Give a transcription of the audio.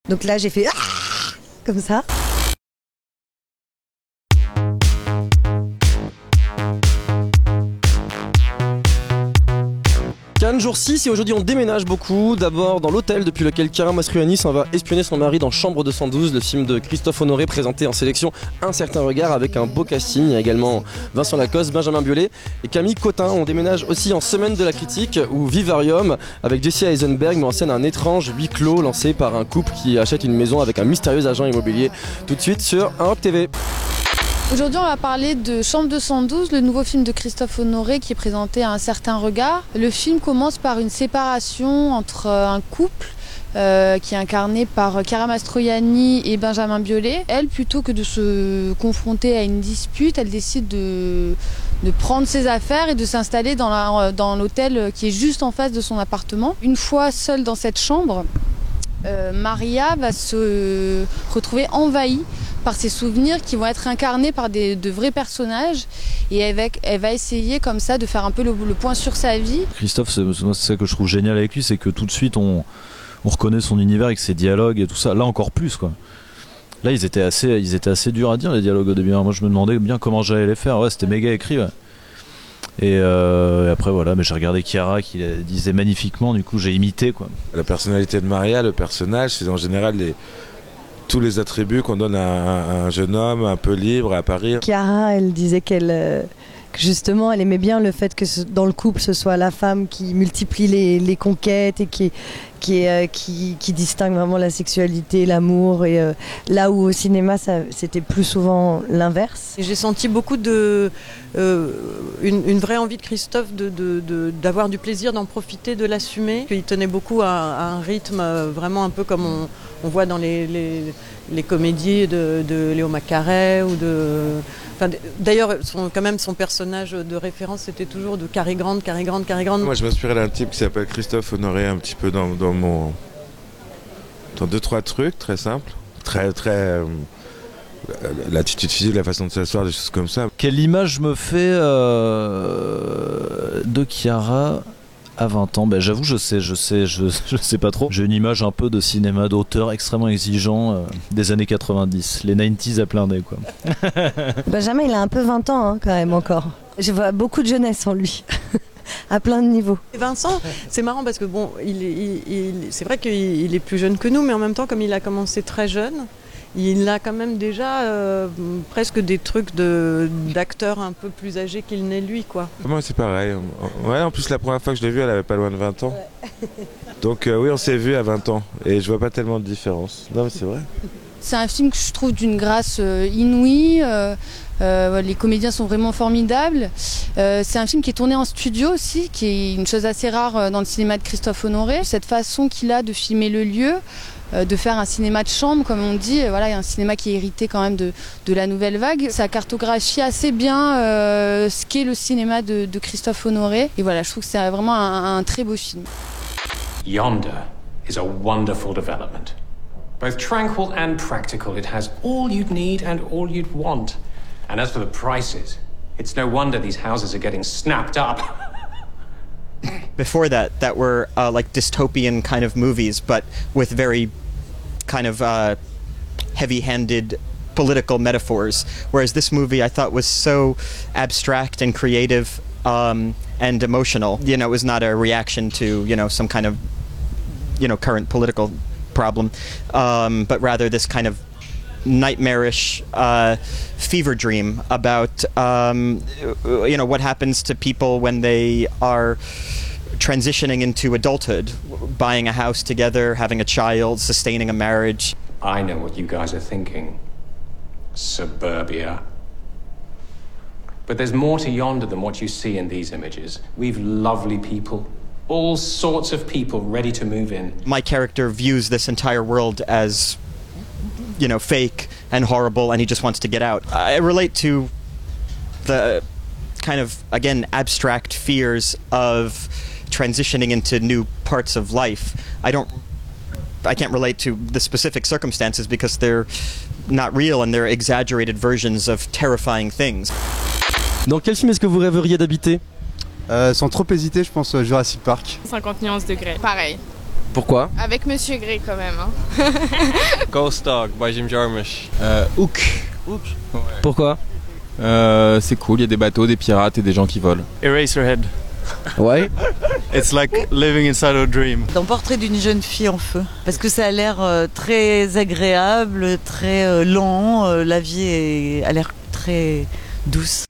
Donc là j'ai fait comme ça. jour 6 et aujourd'hui on déménage beaucoup. D'abord dans l'hôtel depuis lequel Chiara Mastroianni s'en va espionner son mari dans Chambre 212, le film de Christophe Honoré présenté en sélection Un certain regard avec un beau casting. Il y a également Vincent Lacoste, Benjamin Biolay et Camille Cotin. On déménage aussi en semaine de la critique où Vivarium avec Jesse Eisenberg met en scène un étrange huis clos lancé par un couple qui achète une maison avec un mystérieux agent immobilier. Tout de suite sur Un Rock TV. Aujourd'hui, on va parler de Chambre 212, le nouveau film de Christophe Honoré qui est présenté à Un certain regard. Le film commence par une séparation entre un couple qui est incarné par Chiara Mastroianni et Benjamin Biolay. Elle, plutôt que de se confronter à une dispute, elle décide de prendre ses affaires et de s'installer dans l'hôtel qui est juste en face de son appartement. Une fois seule dans cette chambre, Maria va se retrouver envahie par ses souvenirs qui vont être incarnés par de vrais personnages et elle va essayer comme ça de faire un peu le point sur sa vie. Christophe, c'est ça que je trouve génial avec lui, c'est que tout de suite on reconnaît son univers avec ses dialogues et tout ça, là encore plus quoi. Là ils étaient assez durs à dire les dialogues au début, moi je me demandais bien comment j'allais les faire, ouais, c'était méga écrit ouais. Et après voilà, mais j'ai regardé Chiara qui disait magnifiquement, du coup j'ai imité quoi. La personnalité de Maria, le personnage, c'est en général tous les attributs qu'on donne à un jeune homme un peu libre à Paris. Chiara, elle disait que justement elle aimait bien le fait que dans le couple ce soit la femme qui multiplie les conquêtes et qui distingue vraiment la sexualité, l'amour, et là où au cinéma c'était plus souvent l'inverse. J'ai senti beaucoup une vraie envie de Christophe d'avoir du plaisir, d'en profiter, de l'assumer. Il tenait beaucoup à un rythme vraiment un peu comme on voit dans les comédies de Léo Macaret ou de... Enfin, d'ailleurs, quand même, son personnage de référence, c'était toujours de Cary Grant. Moi, je m'inspirais d'un type qui s'appelle Christophe Honoré, un petit peu dans 2-3 trucs très simples, très l'attitude physique, la façon de s'asseoir, des choses comme ça. Quelle image je me fais de Chiara à 20 ans? J'avoue, je sais pas trop. J'ai une image un peu de cinéma d'auteur extrêmement exigeant des années 90, les 90s à plein nez quoi. Benjamin, il a un peu 20 ans hein, quand même encore. Je vois beaucoup de jeunesse en lui. À plein de niveaux. Et Vincent, c'est marrant parce que bon, c'est vrai qu'il est plus jeune que nous, mais en même temps, comme il a commencé très jeune, il a quand même déjà presque des trucs d'acteurs un peu plus âgés qu'il n'est lui, quoi. Moi, c'est pareil. Ouais, en plus, la première fois que je l'ai vu, elle avait pas loin de 20 ans. Ouais. Donc oui, on s'est vu à 20 ans et je vois pas tellement de différence. Non, mais c'est vrai. C'est un film que je trouve d'une grâce inouïe. Les comédiens sont vraiment formidables. C'est un film qui est tourné en studio aussi, qui est une chose assez rare dans le cinéma de Christophe Honoré. Cette façon qu'il a de filmer le lieu, de faire un cinéma de chambre, comme on dit. Voilà, il y a un cinéma qui est hérité quand même de la nouvelle vague. Ça cartographie assez bien ce qu'est le cinéma de Christophe Honoré. Et voilà, je trouve que c'est vraiment un très beau film. Yonder is a wonderful development. Both tranquil and practical, it has all you'd need and all you'd want. And as for the prices, it's no wonder these houses are getting snapped up. Before that were like dystopian kind of movies, but with very kind of heavy-handed political metaphors. Whereas this movie I thought was so abstract and creative and emotional. You know, it was not a reaction to, some kind of, current political problem, but rather this kind of nightmarish fever dream about what happens to people when they are transitioning into adulthood, buying a house together, having a child, sustaining a marriage. I know what you guys are thinking. Suburbia. But there's more to Yonder than what you see in these images. We've lovely people. All sorts of people ready to move in. My character views this entire world as, fake and horrible, and he just wants to get out. I relate to the kind of, again, abstract fears of transitioning into new parts of life. I can't relate to the specific circumstances because they're not real and they're exaggerated versions of terrifying things. Dans quel film est-ce que vous rêveriez d'habiter ? Sans trop hésiter, je pense Jurassic Park. 50 nuances degrés, pareil. Pourquoi? Avec Monsieur Grey quand même. Hein. Ghost Dog by Jim Jarmusch. Hook. Pourquoi? C'est cool, il y a des bateaux, des pirates et des gens qui volent. Eraserhead. Ouais. It's like living inside a dream. Dans Portrait d'une jeune fille en feu. Parce que ça a l'air très agréable, très lent. La vie a l'air très douce.